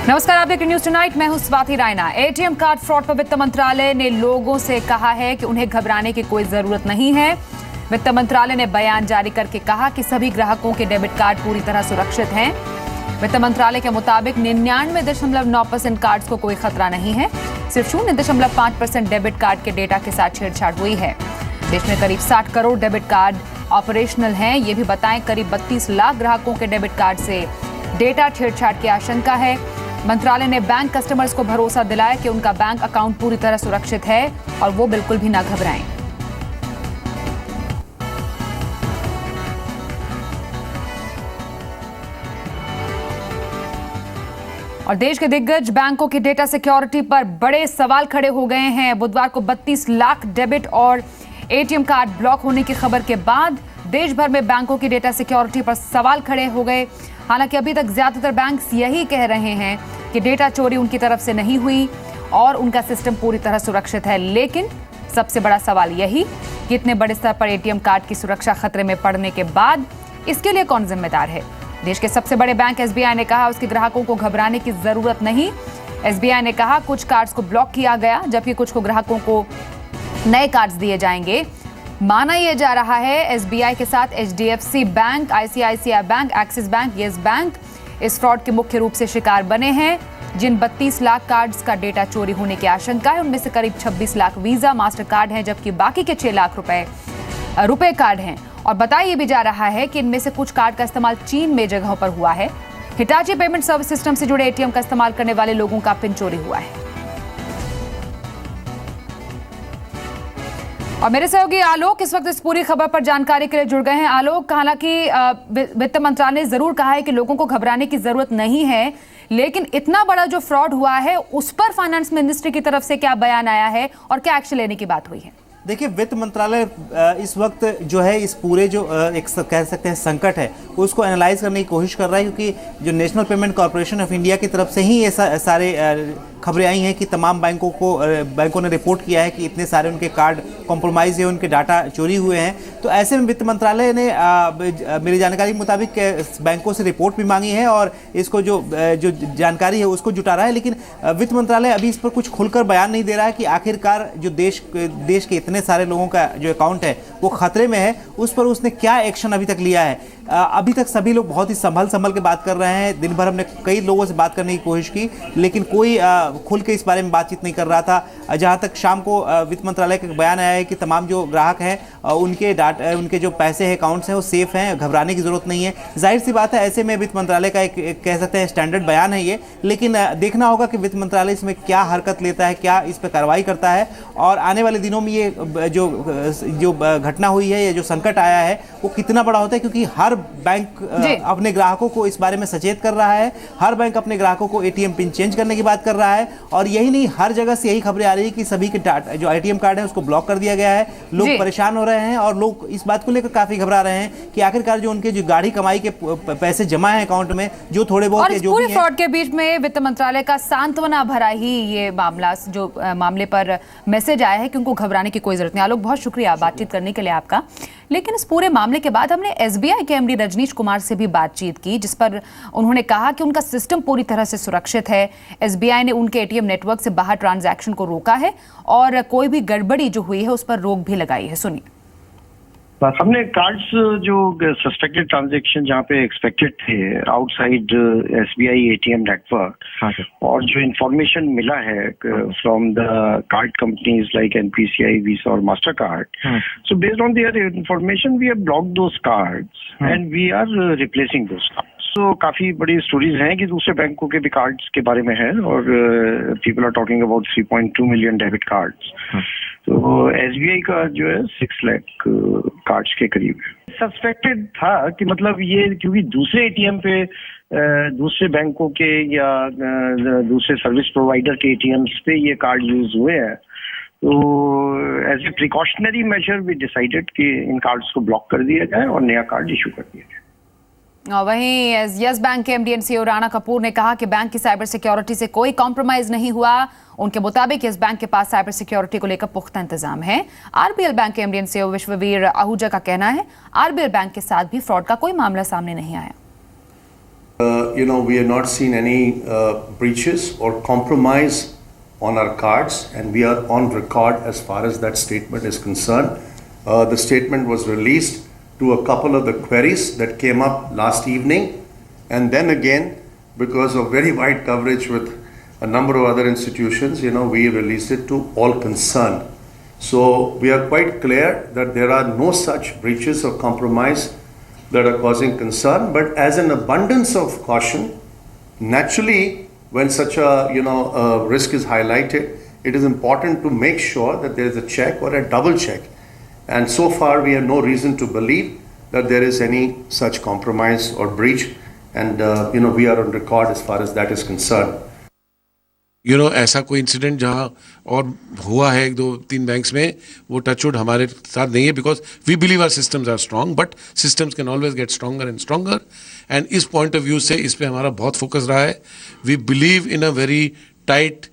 नमस्कार, आप देख रहे न्यूज टुनाइट। मैं हूं Swati Raina. ATM card fraud पर वित्त मंत्रालय ने लोगों से कहा है कि उन्हें घबराने की कोई जरूरत नहीं है। वित्त मंत्रालय ने बयान जारी करके कहा कि सभी ग्राहकों के डेबिट कार्ड पूरी तरह सुरक्षित हैं। वित्त मंत्रालय के मुताबिक 99.9% कार्ड्स को कोई खतरा नहीं है। सिर्फ 0.5% डेबिट कार्ड के डेटा के साथ छेड़छाड़ हुई है। देश में करीब 60 करोड़ डेबिट कार्ड ऑपरेशनल हैं। ये भी बताएं, करीब 32 लाख ग्राहकों के डेबिट कार्ड से डेटा छेड़छाड़ की आशंका है। मंत्रालय ने बैंक कस्टमर्स को भरोसा दिलाया कि उनका बैंक अकाउंट पूरी तरह सुरक्षित है और वो बिल्कुल भी ना घबराएं। और देश के दिग्गज बैंकों की डेटा सिक्योरिटी पर बड़े सवाल खड़े हो गए हैं। बुधवार को 32 लाख डेबिट और एटीएम कार्ड ब्लॉक होने की खबर के बाद देश भर में बैंकों की डेटा सिक्योरिटी पर सवाल खड़े हो गए। हालांकि अभी तक ज्यादातर बैंक्स यही कह रहे हैं कि डेटा चोरी उनकी तरफ से नहीं हुई और उनका सिस्टम पूरी तरह सुरक्षित है। लेकिन सबसे बड़ा सवाल यही कि इतने बड़े स्तर पर एटीएम कार्ड की सुरक्षा खतरे में पड़ने के बाद इसके लिए कौन जिम्मेदार है। देश के सबसे बड़े बैंक एसबीआई ने कहा उसके ग्राहकों को घबराने की जरूरत नहीं। एसबीआई ने कहा कुछ कार्ड्स को ब्लॉक किया गया जबकि कुछ को ग्राहकों को नए कार्ड्स दिए जाएंगे। माना यह जा रहा है एसबीआई के साथ HDFC bank, ICICI bank, axis bank, yes bank इस फ्रॉड के मुख्य रूप से शिकार बने हैं। जिन 32 लाख कार्ड्स का डेटा चोरी होने की आशंका है उनमें से करीब 26 लाख वीजा मास्टर कार्ड हैं जबकि बाकी के 6 लाख रुपए कार्ड हैं। और बताया यह भी जा रहा है कि इनमें से कुछ कार्ड का इस्तेमाल चीन में जगहों पर हुआ है। हिटाची पेमेंट सर्विस सिस्टम से जुड़े एटीएम का इस्तेमाल करने वाले लोगों का पिन चोरी हुआ है। और मेरे सहयोगी आलोक इस वक्त इस पूरी खबर पर जानकारी के लिए जुड़ गए हैं। आलोक, हालांकि वित्त मंत्रालय ने जरूर कहा है कि लोगों को घबराने की जरूरत नहीं है, लेकिन इतना बड़ा जो फ्रॉड हुआ है उस पर फाइनेंस मिनिस्ट्री की तरफ से क्या बयान आया है और क्या एक्शन लेने की बात हुई है? देखिए, वित्त मंत्रालय इस वक्त जो है इस पूरे जो एक कह सकते हैं संकट है उसको एनालाइज करने की कोशिश कर रहा है, क्योंकि जो national payment corporation of India की तरफ से ही ये सारे खबरें आई हैं कि तमाम बैंकों ने रिपोर्ट किया है कि इतने सारे उनके कार्ड कॉम्प्रोमाइज़ है, उनके डाटा चोरी हुए हैं। तो ऐसे में वित्त मंत्रालय ने मेरी जानकारी के मुताबिक बैंकों से रिपोर्ट भी मांगी है और इसको जो जानकारी है उसको जुटा रहा है। लेकिन वित्त मंत्रालय अभी इस पर कुछ खुलकर बयान नहीं दे रहा है कि आखिरकार जो देश के इतने सारे लोगों का जो अकाउंट है वो खतरे में है, उस पर उसने क्या एक्शन अभी तक लिया है। अभी तक सभी लोग बहुत ही संभल के बात कर रहे हैं। दिन भर हमने कई लोगों से बात करने की कोशिश की लेकिन कोई खुल के इस बारे में बातचीत नहीं कर रहा था। जहां तक शाम को वित्त मंत्रालय का बयान आया है कि तमाम जो ग्राहक हैं उनके जो पैसे हैं, अकाउंट्स हैं, वो सेफ हैं, घबराने की जरूरत नहीं है। जाहिर सी बात है, ऐसे में वित्त मंत्रालय का एक कह सकते हैं स्टैंडर्ड बयान है ये। लेकिन देखना होगा कि वित्त मंत्रालय इसमें क्या हरकत लेता है, क्या इस पर कार्रवाई करता है। और आने वाले दिनों में ये जो घटना हुई है, ये जो संकट आया है वो कितना बड़ा होता है, क्योंकि हर बैंक अपने ग्राहकों को इस बारे में सचेत कर रहा है। हर बैंक अपने ग्राहकों को एटीएम पिन चेंज करने की बात कर रहा है। और यही नहीं, हर जगह से यही खबरें आ रही है कि सभी के जो एटीएम कार्ड है उसको ब्लॉक कर दिया गया है। लोग परेशान हो रहे हैं और लोग इस बात को लेकर काफी घबरा रहे हैं कि आखिरकार जो उनके जो गाढ़ी कमाई के पैसे जमा है अकाउंट में, जो थोड़े बहुत और पूरे फ्रॉड के बीच में वित्त मंत्रालय का सांत्वना भरा ही ये मामले पर मैसेज आया है कि उनको घबराने की कोई जरूरत नहीं। आलोक, बहुत शुक्रिया बातचीत करने के लिए आपका। लेकिन इस पूरे मामले के बाद हमने एसबीआई के एमडी रजनीश कुमार से भी बातचीत की, जिस पर उन्होंने कहा कि उनका सिस्टम पूरी तरह से सुरक्षित है। एसबीआई ने उनके एटीएम नेटवर्क से बाहर ट्रांजैक्शन को रोका है और कोई भी गड़बड़ी जो हुई है उस पर रोक भी लगाई है। सुनिए। हमने कार्ड्स जो सस्पेक्टेड ट्रांजैक्शन जहाँ पे एक्सपेक्टेड थे आउटसाइड एसबीआई एटीएम नेटवर्क, और जो इंफॉर्मेशन मिला है from the card companies like NPCI, Visa और Mastercard, so based on their information we have blocked those cards and we are replacing those cards. तो काफी बड़ी stories हैं कि दूसरे बैंकों के भी कार्ड्स के बारे में है और people are talking about 3.2 million debit cards. तो एसबीआई का जो है 6 लाख कार्ड्स के करीब है। सस्पेक्टेड था कि मतलब ये क्योंकि दूसरे एटीएम पे दूसरे बैंकों के या दूसरे सर्विस प्रोवाइडर के एटीएम्स पे ये कार्ड यूज हुए हैं, तो as a precautionary measure we decided कि इन कार्ड्स को ब्लॉक कर दिया जाए और नया कार्ड इशू कर दिया जाए। और वहीं यस बैंक के MD and CEO Rana Kapoor ने कहा कि बैंक की साइबर सिक्योरिटी से कोई कॉम्प्रोमाइज नहीं हुआ। उनके मुताबिक यस बैंक के पास साइबर सिक्योरिटी को लेकर पुख्ता इंतजाम है। आरबीएल बैंक के MD and CEO Vishwavir Ahuja का कहना है आरबीएल बैंक के साथ भी फ्रॉड का कोई मामला सामने नहीं आया। We have not seen any breaches or compromise on our cards, and we are on record as far as that statement is concerned. The statement was released to a couple of the queries that came up last evening, and then again, because of very wide coverage with a number of other institutions, we released it to all concerned. So we are quite clear that there are no such breaches or compromise that are causing concern, but as an abundance of caution, naturally, when such a risk is highlighted, it is important to make sure that there is a check or a double check. And so far, we have no reason to believe that there is any such compromise or breach, and we are on record as far as that is concerned. ऐसा कोई incident जहां और हुआ है 1-2-3 banks में, वो touchwood हमारे साथ नहीं है, because we believe our systems are strong, but systems can always get stronger and stronger. And इस पॉइंट ऑफ व्यू से इस पे हमारा बहुत फोकस रहा है. We believe in a very tight,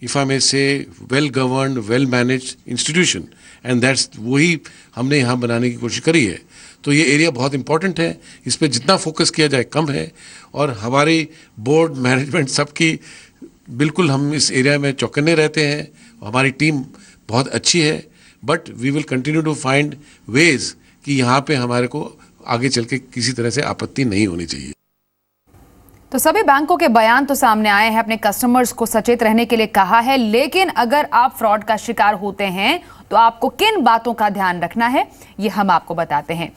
if I may say, well governed, well managed institution, and that's वही हमने यहाँ बनाने की कोशिश करी है. तो ये एरिया बहुत इंपॉर्टेंट है, इस पर जितना फोकस किया जाए कम है. और हमारी बोर्ड मैनेजमेंट सबकी बिल्कुल हम इस एरिया में चौकन्ने रहते हैं. हमारी टीम बहुत अच्छी है, but we will continue to find ways कि यहाँ पे हमारे को आगे चल के किसी तरह से आपत्ति नहीं होनी चाहिए. तो सभी बैंकों के बयान तो सामने आए हैं, अपने कस्टमर्स को सचेत रहने के लिए कहा है, लेकिन अगर आप फ्रॉड का शिकार होते हैं तो आपको किन बातों का ध्यान रखना है, ये हम आपको बताते हैं.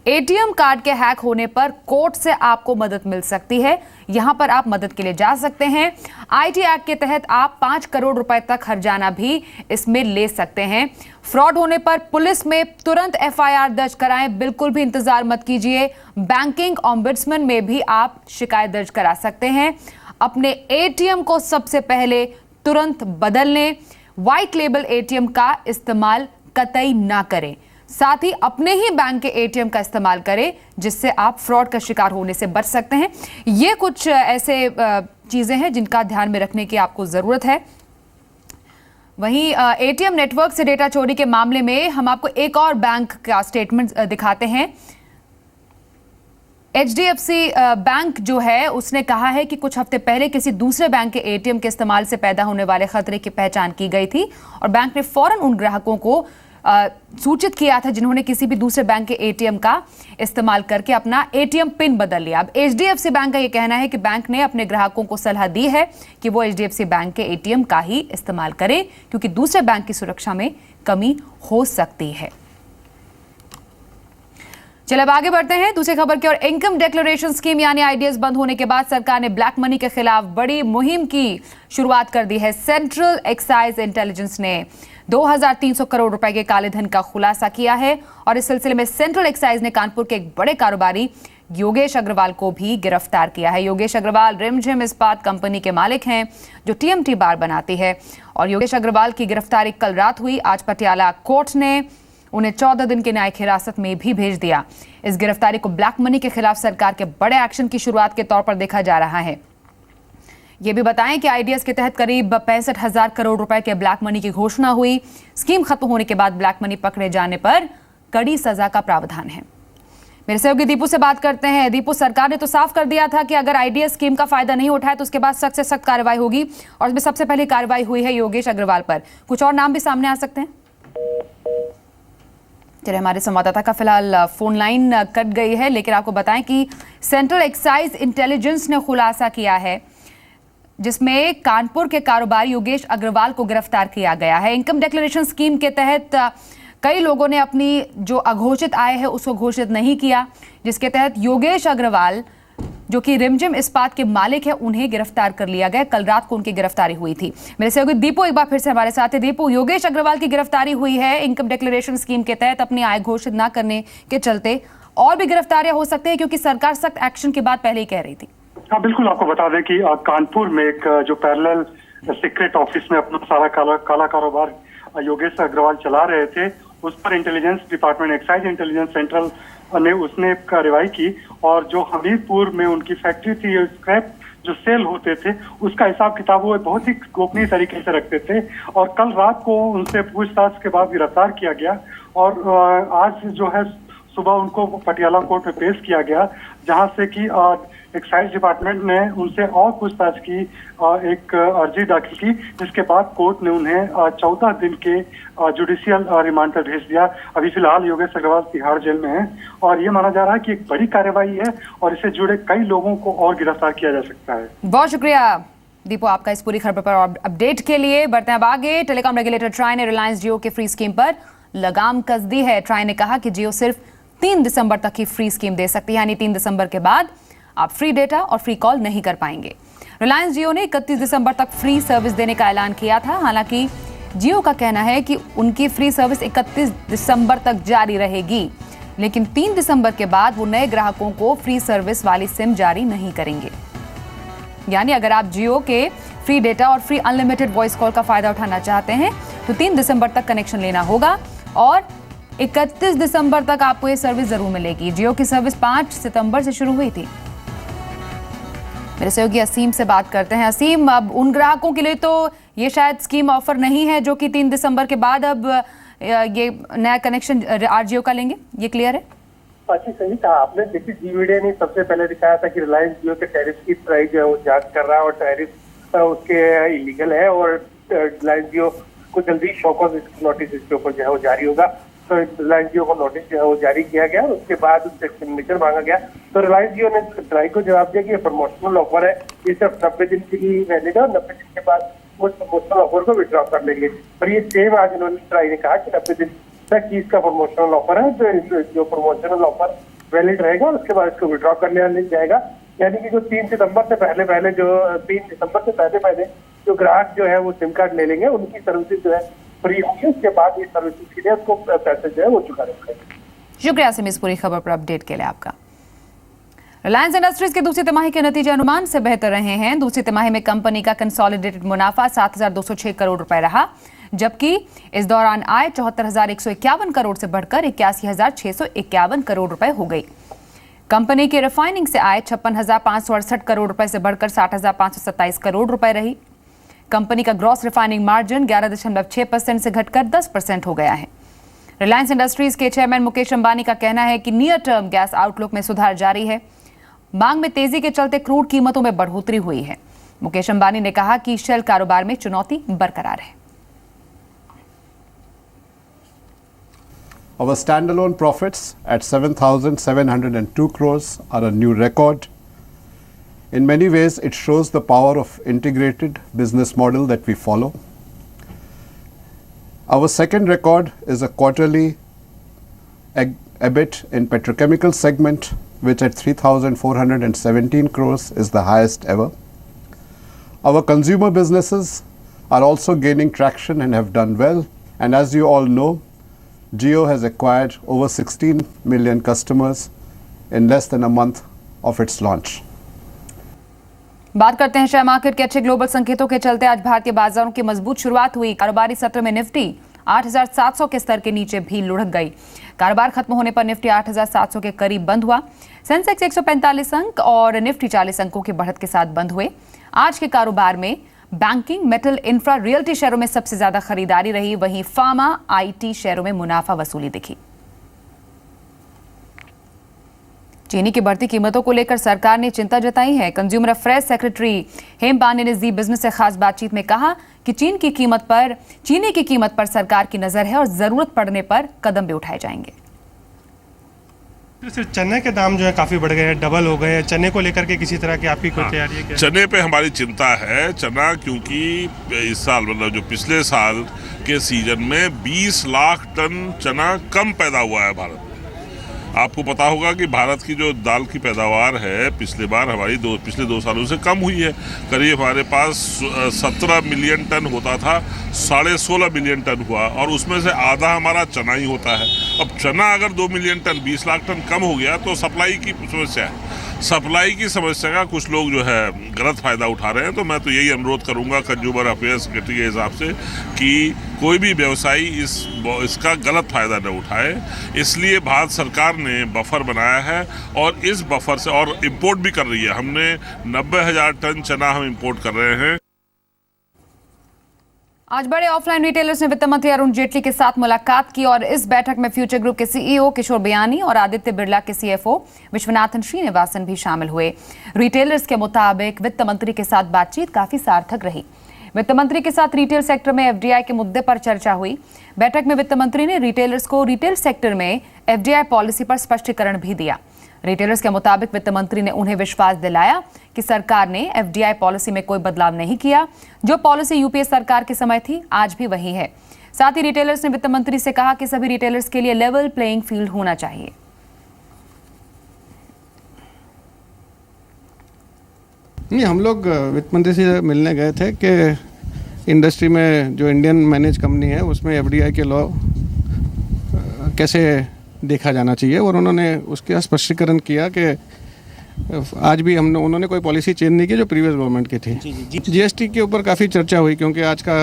एटीएम कार्ड के हैक होने पर कोर्ट से आपको मदद मिल सकती है. यहां पर आप मदद के लिए जा सकते हैं. आईटी एक्ट के तहत आप 5 करोड़ रुपए तक हर्जाना भी इसमें ले सकते हैं. फ्रॉड होने पर पुलिस में तुरंत एफआईआर दर्ज कराएं, बिल्कुल भी इंतजार मत कीजिए. बैंकिंग ओम्बुड्समैन में भी आप शिकायत दर्ज करा सकते हैं. अपने एटीएम को सबसे पहले तुरंत बदल लें. व्हाइट लेबल एटीएम का इस्तेमाल कतई ना करें. साथ ही अपने ही बैंक के एटीएम का इस्तेमाल करें, जिससे आप फ्रॉड का शिकार होने से बच सकते हैं. ये कुछ ऐसे चीजें हैं जिनका ध्यान में रखने की आपको जरूरत है. वहीं एटीएम नेटवर्क से डेटा चोरी के मामले में हम आपको एक और बैंक का स्टेटमेंट दिखाते हैं. HDFC बैंक जो है उसने कहा है कि कुछ हफ्ते पहले किसी दूसरे बैंक के एटीएम के इस्तेमाल से पैदा होने वाले खतरे की पहचान की गई थी और बैंक ने फौरन उन ग्राहकों को सूचित किया था जिन्होंने किसी भी दूसरे बैंक के एटीएम का इस्तेमाल करके अपना एटीएम पिन बदल लिया. अब HDFC बैंक का यह कहना है कि बैंक ने अपने ग्राहकों को सलाह दी है कि वो HDFC बैंक के एटीएम का ही इस्तेमाल करें, क्योंकि दूसरे बैंक की सुरक्षा में कमी हो सकती है. चलिए अब आगे बढ़ते हैं दूसरी खबर की ओर. इनकम डिक्लेरेशन स्कीम यानी आईडीएस बंद होने के बाद सरकार ने ब्लैक मनी के खिलाफ बड़ी मुहिम की शुरुआत कर दी है. सेंट्रल एक्साइज इंटेलिजेंस ने 2300 करोड़ रुपए के काले धन का खुलासा किया है और इस सिलसिले में सेंट्रल एक्साइज ने कानपुर के एक बड़े कारोबारी योगेश अग्रवाल को भी गिरफ्तार किया है. योगेश अग्रवाल रिमझिम इस्पात कंपनी के मालिक हैं जो TMT बार बनाती है और योगेश अग्रवाल की गिरफ्तारी कल रात हुई. आज पटियाला कोर्ट ने उन्हें 14 दिन की न्यायिक हिरासत में भी भेज दिया. इस गिरफ्तारी को ब्लैक मनी के खिलाफ सरकार के बड़े एक्शन की शुरुआत के तौर पर देखा जा रहा है. ये भी बताएं कि आईडीएस के तहत करीब 65,000 करोड़ रुपए के ब्लैक मनी की घोषणा हुई. स्कीम खत्म होने के बाद ब्लैक मनी पकड़े जाने पर कड़ी सजा का प्रावधान है. मेरे सहयोगी दीपू से बात करते हैं. दीपू, सरकार ने तो साफ कर दिया था कि अगर आईडीएस स्कीम का फायदा नहीं उठाए तो उसके बाद सख्त से सख्त कार्रवाई होगी और इसमें सबसे पहले कार्रवाई हुई है योगेश अग्रवाल पर. कुछ और नाम भी सामने आ सकते हैं? चलिए, हमारे संवाददाता का फिलहाल फोन लाइन कट गई है, लेकिन आपको बताएं कि सेंट्रल एक्साइज इंटेलिजेंस ने खुलासा किया है जिसमें कानपुर के कारोबारी योगेश अग्रवाल को गिरफ्तार किया गया है. इनकम डिक्लेरेशन स्कीम के तहत कई लोगों ने अपनी जो अघोषित आय है उसको घोषित नहीं किया, जिसके तहत योगेश अग्रवाल जो कि रिमझिम इस्पात के मालिक है उन्हें गिरफ्तार कर लिया गया. कल रात को उनकी गिरफ्तारी हुई थी. मेरे सहयोगी दीपू एक बार फिर से हमारे साथ है. दीपू, योगेश अग्रवाल की गिरफ्तारी हुई है इनकम डिक्लेरेशन स्कीम के तहत अपनी आय घोषित न करने के चलते. और भी गिरफ्तारियां हो सकती है क्योंकि सरकार सख्त एक्शन के बाद पहले ही कह रही थी. हाँ बिल्कुल, आपको बता दें कि कानपुर में एक जो पैरेलल सीक्रेट ऑफिस में अपना सारा काला कारोबार योगेश अग्रवाल चला रहे थे, उस पर intelligence department, excise intelligence central ने उसने कार्रवाई की और जो हमीरपुर में उनकी फैक्ट्री थी, स्क्रैप जो सेल होते थे उसका हिसाब किताब वो बहुत ही गोपनीय तरीके से रखते थे और कल रात को उनसे पूछताछ के बाद गिरफ्तार किया गया और आज जो है सुबह उनको पटियाला कोर्ट में पेश किया गया, जहां से कि एक्साइज डिपार्टमेंट ने उनसे और पूछताछ की एक अर्जी दाखिल की, जिसके बाद कोर्ट ने उन्हें 14 दिन के जुडिशियल रिमांड पर भेज दिया। अभी फिलहाल योगेश अग्रवाल तिहाड़ जेल में है और ये माना जा रहा है कि एक बड़ी कार्रवाई है और इससे जुड़े कई लोगों को और गिरफ्तार किया जा सकता है। बहुत शुक्रिया दीपू आपका इस पूरी खबर पर और अपडेट के लिए। बढ़ते हैं अब आगे। टेलीकॉम रेगुलेटर ट्राई ने रिलायंस जियो के फ्री स्कीम पर लगाम कस दी है। ट्राई ने कहा कि जियो सिर्फ 3 दिसंबर तक ही फ्री स्कीम दे सकती है, यानी 3 दिसंबर के बाद आप फ्री डेटा और फ्री कॉल नहीं कर पाएंगे। रिलायंस जियो ने 31 दिसंबर तक फ्री सर्विस देने का ऐलान किया था। हालांकि जियो का कहना है कि उनकी फ्री सर्विस 31 दिसंबर तक जारी रहेगी, लेकिन 3 दिसंबर के बाद वो नए ग्राहकों को फ्री सर्विस वाली सिम जारी नहीं करेंगे। यानी अगर आप जियो के फ्री डेटा और फ्री अनलिमिटेड वॉइस कॉल का फायदा उठाना चाहते हैं तो 3 दिसंबर तक कनेक्शन लेना होगा और 31 दिसंबर तक आपको ये सर्विस जरूर मिलेगी। जियो की सर्विस 5 सितंबर से शुरू हुई थी। मेरे सहयोगी असीम से बात करते हैं। असीम, अब उन ग्राहकों के लिए तो ये शायद स्कीम ऑफर नहीं है जो कि 3 दिसंबर के बाद अब ये नया कनेक्शन आरजीओ का लेंगे, ये क्लियर है? बाकी सही कहा आपने। देखिए, जी मीडिया ने सबसे पहले दिखाया था कि रिलायंस जियो के टैरिफ की प्राइस जो है वो जांच कर रहा है और टैरिफ उसके इलीगल है और रिलायंस जियो को जल्दी शॉकॉज नोटिस इसके ऊपर जो है वो जारी होगा। तो रिलायंस जियो को नोटिस जो है वो जारी किया गया और उसके बाद उससे सिग्नेचर मांगा गया। तो रिलायंस जियो ने ट्राई को जवाब दिया कि ये प्रमोशनल ऑफर है, ये सिर्फ 90 दिन के लिए वैलिड है और 90 दिन के बाद वो प्रमोशनल ऑफर को विड्रॉ कर लेंगे। पर ये सेम आज उन्होंने ट्राई ने कहा कि 90 दिन तक की इसका प्रमोशनल ऑफर है, जो प्रमोशनल ऑफर वैलिड रहेगा और उसके बाद इसको विड्रॉ कर लिया जाएगा। यानी कि जो 3 दिसंबर से पहले जो 3 दिसंबर से पहले जो ग्राहक जो है वो सिम कार्ड ले लेंगे, उनकी सर्विसेज जो है फ्री होगी। उसके बाद ये सर्विसेज के लिए उसको पैसे जो है वो चुकाने पड़ेंगे। शुक्रिया सिम इस पूरी खबर पर अपडेट के लिए आपका। रिलायंस इंडस्ट्रीज के दूसरी तिमाही के नतीजे अनुमान से बेहतर रहे हैं। दूसरी तिमाही में कंपनी का कंसोलिडेटेड मुनाफा 7,206 करोड़ रुपए रहा, जबकि इस दौरान आय 74,151 करोड़ से बढ़कर 81,651 करोड़ रुपए हो गई। कंपनी के रिफाइनिंग से आय 56,568 करोड़ रुपए से बढ़कर 60,527 करोड़ रुपए रही। कंपनी का ग्रॉस रिफाइनिंग मार्जिन 11.6% से घटकर 10% हो गया है। रिलायंस इंडस्ट्रीज के चेयरमैन मुकेश अंबानी का कहना है कि नियर टर्म गैस आउटलुक में सुधार जारी है। मांग में तेजी के चलते क्रूड कीमतों में बढ़ोतरी हुई है। मुकेश अंबानी ने कहा कि शेल कारोबार में चुनौती बरकरार है। Our standalone profits at 7,702 crores are a new record. In many ways, it shows the power of integrated business model that we follow. Our second record is a quarterly EBIT in petrochemical segment, which at 3,417 crores is the highest ever. Our consumer businesses are also gaining traction and have done well. And as you all know, Jio has acquired over 16 million customers in less than a month of its launch. बात करते हैं share market के अच्छे global संकेतों के चलते आज भारतीय बाजारों की मजबूत शुरुआत हुई। कारोबारी सत्र में निफ्टी 8,700 के स्तर के नीचे भी लुढ़क गई। कारोबार खत्म होने पर निफ्टी 8,700 के करीब बंद हुआ। सेंसेक्स 145 अंक और निफ्टी 40 अंकों की बढ़त के साथ बंद हुए। आज के कारोबार में बैंकिंग, मेटल, इंफ्रा, रियल्टी शेयरों में सबसे ज्यादा खरीदारी रही, वहीं फार्मा, आईटी शेयरों में मुनाफा वसूली दिखी। चीनी की बढ़ती कीमतों को लेकर सरकार ने चिंता जताई है। कंज्यूमर अफेयर्स सेक्रेटरी हेम पांडे ने जी बिजनेस से खास बातचीत में कहा कि चीनी की कीमत पर सरकार की नजर है और जरूरत पड़ने पर कदम भी उठाए जाएंगे। सिर्फ चने के दाम जो है काफी बढ़ गए हैं, डबल हो गए हैं। चने को लेकर के किसी तरह की आपकी कोई तैयारी है? चने पे हमारी चिंता है। चना क्योंकि इस साल मतलब जो पिछले साल के सीजन में 20 लाख टन चना कम पैदा हुआ है भारत में। आपको पता होगा कि भारत की जो दाल की पैदावार है पिछले बार हमारी पिछले 2 सालों से कम हुई है। करीब हमारे पास 17 मिलियन टन होता था, 16.5 मिलियन टन हुआ और उसमें से आधा हमारा चना ही होता है। अब चना अगर 2 मिलियन टन 20 लाख टन कम हो गया तो सप्लाई की समस्या है। सप्लाई की समस्या का कुछ लोग जो है गलत फायदा उठा रहे हैं। तो मैं तो यही अनुरोध करूंगा कंज्यूमर अफेयर्स सेक्रेटरी के हिसाब से कि कोई भी व्यवसायी इसका गलत फायदा न उठाए। इसलिए भारत सरकार ने बफर बनाया है और इस बफर से और इंपोर्ट भी कर रही है। हमने 90,000 टन चना हम इंपोर्ट कर रहे हैं। आज बड़े ऑफलाइन रिटेलर्स ने वित्त मंत्री अरुण जेटली के साथ मुलाकात की और इस बैठक में फ्यूचर ग्रुप के सीईओ किशोर बियानी और आदित्य बिरला के सीएफओ विश्वनाथन श्रीनिवासन भी शामिल हुए। रिटेलर्स के मुताबिक वित्त मंत्री के साथ बातचीत काफी सार्थक रही। वित्त मंत्री के साथ रिटेल सेक्टर में एफडीआई के मुद्दे पर चर्चा हुई। बैठक में वित्त मंत्री ने रिटेलर्स को रिटेल सेक्टर में एफडीआई पॉलिसी पर स्पष्टीकरण भी दिया। रिटेलर्स के मुताबिक वित्त मंत्री ने उन्हें विश्वास दिलाया कि सरकार ने एफडीआई पॉलिसी में कोई बदलाव नहीं किया। जो पॉलिसी यूपीए सरकार के समय थी आज भी वही है। साथ ही रिटेलर्स ने वित्त मंत्री से कहा कि सभी रिटेलर्स के लिए लेवल प्लेइंग फील्ड होना चाहिए। नहीं, हम लोग वित्त मंत्री से मिलने गए थे कि इंडस्ट्री में जो इंडियन मैनेज कंपनी है उसमें एफडीआई के लॉ कैसे देखा जाना चाहिए, और उन्होंने उसका स्पष्टीकरण किया कि आज भी उन्होंने कोई पॉलिसी चेंज नहीं की जो प्रीवियस गवर्नमेंट की थी। जीएसटी के ऊपर काफ़ी चर्चा हुई क्योंकि आज का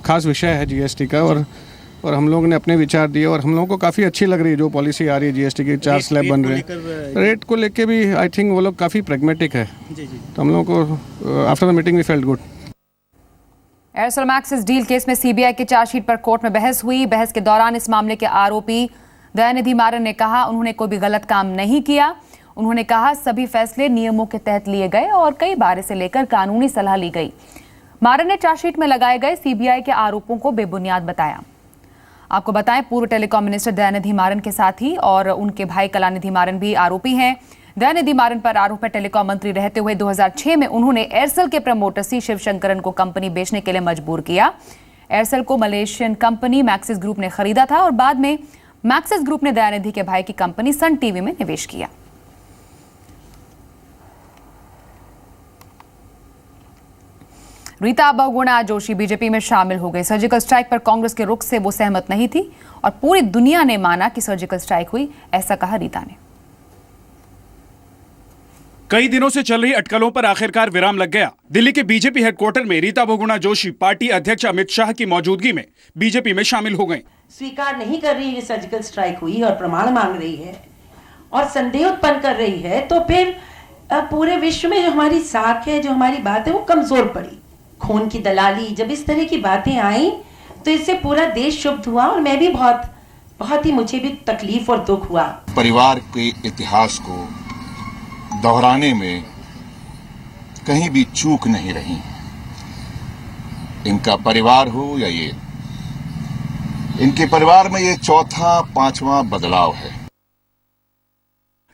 खास विषय है जीएसटी का, और हम लोगों ने अपने विचार दिए और हम लोगों को काफ़ी अच्छी लग रही है जो पॉलिसी आ रही है जीएसटी की। 4 स्लैब बन रहे हैं, रेट को लेके भी आई थिंक वो लोग काफ़ी प्रैग्मेटिक है। तो हम लोगों को after the meeting we felt good. Aircel Maxis deal case में सीबीआई की चार्जशीट पर कोर्ट में बहस हुई। बहस के दौरान इस मामले के आरोपी दयानिधि मारन ने कहा उन्होंने कोई भी गलत काम नहीं किया। उन्होंने कहा सभी फैसले नियमों के तहत लिए गए और कई बार इसे लेकर कानूनी सलाह ली गई। मारन ने चार्जशीट में लगाए गए सीबीआई के आरोपों को बेबुनियाद बताया। आपको बताएं, पूर्व टेलीकॉम मिनिस्टर दयानिधि मारन के साथ ही और उनके भाई कलानिधि मारन भी आरोपी हैं। दयानिधि मारन पर आरोप है टेलीकॉम मंत्री रहते हुए 2006 में उन्होंने एयरसेल के प्रमोटर सी शिवशंकरन को कंपनी बेचने के लिए मजबूर किया। एयरसेल को मलेशियन कंपनी मैक्सिस ग्रुप ने खरीदा था और बाद में मैक्सिस ग्रुप ने दयानिधि के भाई की कंपनी सन टीवी में निवेश किया। रीता बहुगुणा जोशी बीजेपी में शामिल हो गई। सर्जिकल स्ट्राइक पर कांग्रेस के रुख से वो सहमत नहीं थी और पूरी दुनिया ने माना कि सर्जिकल स्ट्राइक हुई, ऐसा कहा रीता ने। कई दिनों से चल रही अटकलों पर आखिरकार विराम लग गया। दिल्ली के बीजेपी हेडक्वार्टर में रीता बहुगुणा जोशी पार्टी अध्यक्ष अमित शाह की मौजूदगी में बीजेपी में शामिल हो गई। स्वीकार नहीं कर रही है सर्जिकल स्ट्राइक हुई और प्रमाण मांग रही है और संदेह उत्पन्न कर रही है, तो फिर पूरे विश्व में जो हमारी साख है, जो हमारी बात है, वो कमजोर पड़ी। खून की दलाली, जब इस तरह की बातें आई तो इससे पूरा देश क्षुब्ध हुआ और मैं भी बहुत ही मुझे भी तकलीफ और दुख हुआ। परिवार के इतिहास को दोहराने में कहीं भी चूक नहीं रही। इनका परिवार हो या ये, इनके परिवार में ये 4-5वां बदलाव है।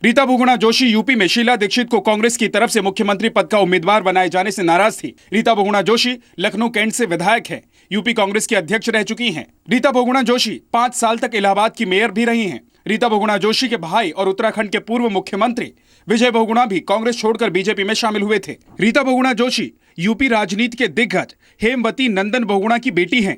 रीता बहुगुणा जोशी यूपी में शीला दीक्षित को कांग्रेस की तरफ से मुख्यमंत्री पद का उम्मीदवार बनाए जाने से नाराज थी। रीता बहुगुणा जोशी लखनऊ कैंट से विधायक हैं, यूपी कांग्रेस की अध्यक्ष रह चुकी हैं। रीता बहुगुणा जोशी 5 साल तक इलाहाबाद की मेयर भी रही हैं। रीता बहुगुणा जोशी के भाई और उत्तराखंड के पूर्व मुख्यमंत्री विजय बहुगुणा भी कांग्रेस छोड़कर बीजेपी में शामिल हुए थे। रीता बहुगुणा जोशी यूपी राजनीति के दिग्गज हेमवती नंदन बहुगुणा की बेटी हैं।